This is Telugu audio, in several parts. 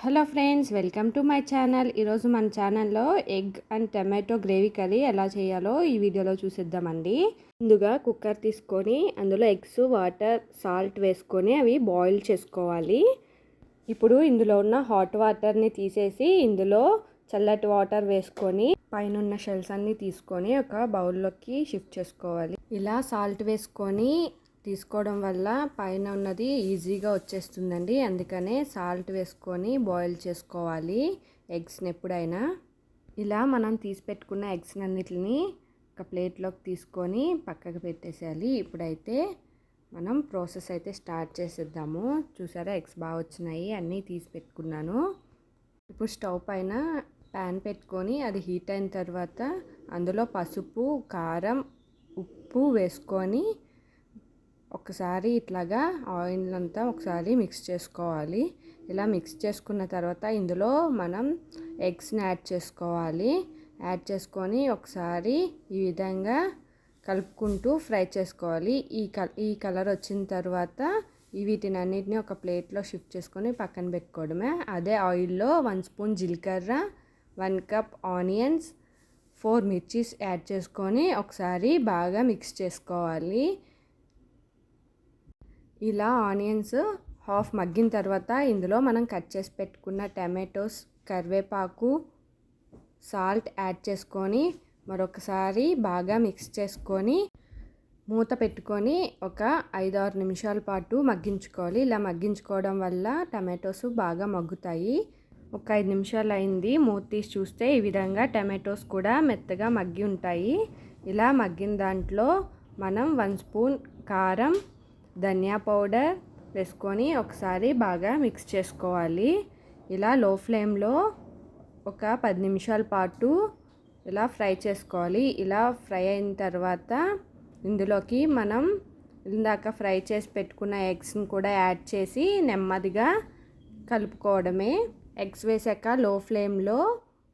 Hello friends, welcome to my channel. ఈరోజు మన ఛానల్లో egg and tomato gravy curry ఎలా చేయాలో ఈ వీడియోలో చూసిద్దామండి. ముందుగా కుక్కర్ తీసుకొని అందులో ఎగ్స్, వాటర్, సాల్ట్ వేసుకొని అవి బాయిల్ చేసుకోవాలి. ఇప్పుడు ఇందులో ఉన్న హాట్ వాటర్ని తీసేసి ఇందులో చల్లటి వాటర్ వేసుకొని పైన షెల్స్ అన్నీ తీసుకొని ఒక బౌల్లోకి షిఫ్ట్ చేసుకోవాలి. ఇలా సాల్ట్ వేసుకొని తీసుకోవడం వల్ల పైన ఉన్నది ఈజీగా వచ్చేస్తుందండి. అందుకనే సాల్ట్ వేసుకొని బాయిల్ చేసుకోవాలి ఎగ్స్ని ఎప్పుడైనా. ఇలా మనం తీసి పెట్టుకున్న ఎగ్స్ అన్నిటిని ఒక ప్లేట్లోకి తీసుకొని పక్కకు పెట్టేసేయాలి. ఇప్పుడైతే మనం ప్రాసెస్ అయితే స్టార్ట్ చేసేద్దాము. చూసారా, ఎగ్స్ బాగా వచ్చినాయి, అన్నీ తీసి పెట్టుకున్నాను. ఇప్పుడు స్టవ్ పైన ప్యాన్ పెట్టుకొని అది హీట్ అయిన తర్వాత అందులో పసుపు, కారం, ఉప్పు వేసుకొని ఒకసారి ఇట్లాగా ఆయిల్ అంతా ఒకసారి మిక్స్ చేసుకోవాలి. ఇలా మిక్స్ చేసుకున్న తర్వాత ఇందులో మనం ఎగ్స్ని యాడ్ చేసుకోవాలి. యాడ్ చేసుకొని ఒకసారి ఈ విధంగా కలుపుకుంటూ ఫ్రై చేసుకోవాలి. ఈ కలర్ వచ్చిన తర్వాత వీటిని అన్నిటిని ఒక ప్లేట్లో షిఫ్ట్ చేసుకొని పక్కన పెట్టుకోవడమే. అదే ఆయిల్లో 1 స్పూన్ జీలకర్ర, 1 కప్ ఆనియన్స్, 4 మిర్చీస్ యాడ్ చేసుకొని ఒకసారి బాగా మిక్స్ చేసుకోవాలి. ఇలా ఆనియన్స్ హాఫ్ మగ్గిన తర్వాత ఇందులో మనం కట్ చేసి పెట్టుకున్న టమాటోస్, కరివేపాకు, సాల్ట్ యాడ్ చేసుకొని మరొకసారి బాగా మిక్స్ చేసుకొని మూత పెట్టుకొని ఒక 5-6 నిమిషాల పాటు మగ్గించుకోవాలి. ఇలా మగ్గించుకోవడం వల్ల టమాటోస్ బాగా మగ్గుతాయి. ఒక 5 నిమిషాలు అయింది, మూత తీసి చూస్తే ఈ విధంగా టమాటోస్ కూడా మెత్తగా మగ్గి ఉంటాయి. ఇలా మగ్గిన దాంట్లో మనం 1 స్పూన్ కారం, ధనియా పౌడర్ వేసుకొని ఒకసారి బాగా మిక్స్ చేసుకోవాలి. ఇలా లో ఫ్లేమ్లో ఒక 10 నిమిషాల పాటు ఇలా ఫ్రై చేసుకోవాలి. ఇలా ఫ్రై అయిన తర్వాత ఇందులోకి మనం ఇందాక ఫ్రై చేసి పెట్టుకున్న ఎగ్స్ని కూడా యాడ్ చేసి నెమ్మదిగా కలుపుకోవడమే. ఎగ్స్ వేసాక లో ఫ్లేమ్లో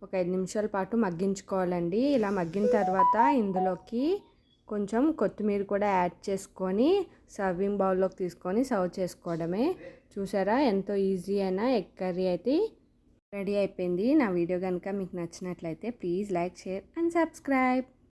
ఒక 5 నిమిషాల పాటు మగ్గించుకోవాలండి. ఇలా మగ్గిన తర్వాత ఇందులోకి కొంచెం కొత్తిమీర కూడా యాడ్ చేసుకొని సర్వింగ్ బౌల్లోకి తీసుకొని సర్వ్ చేసుకోవడమే. చూసారా, ఎంతో ఈజీ అయిన ఎగ్ కర్రీ అయితే రెడీ అయిపోయింది. నా వీడియో కనుక మీకు నచ్చినట్లయితే please like, share and subscribe.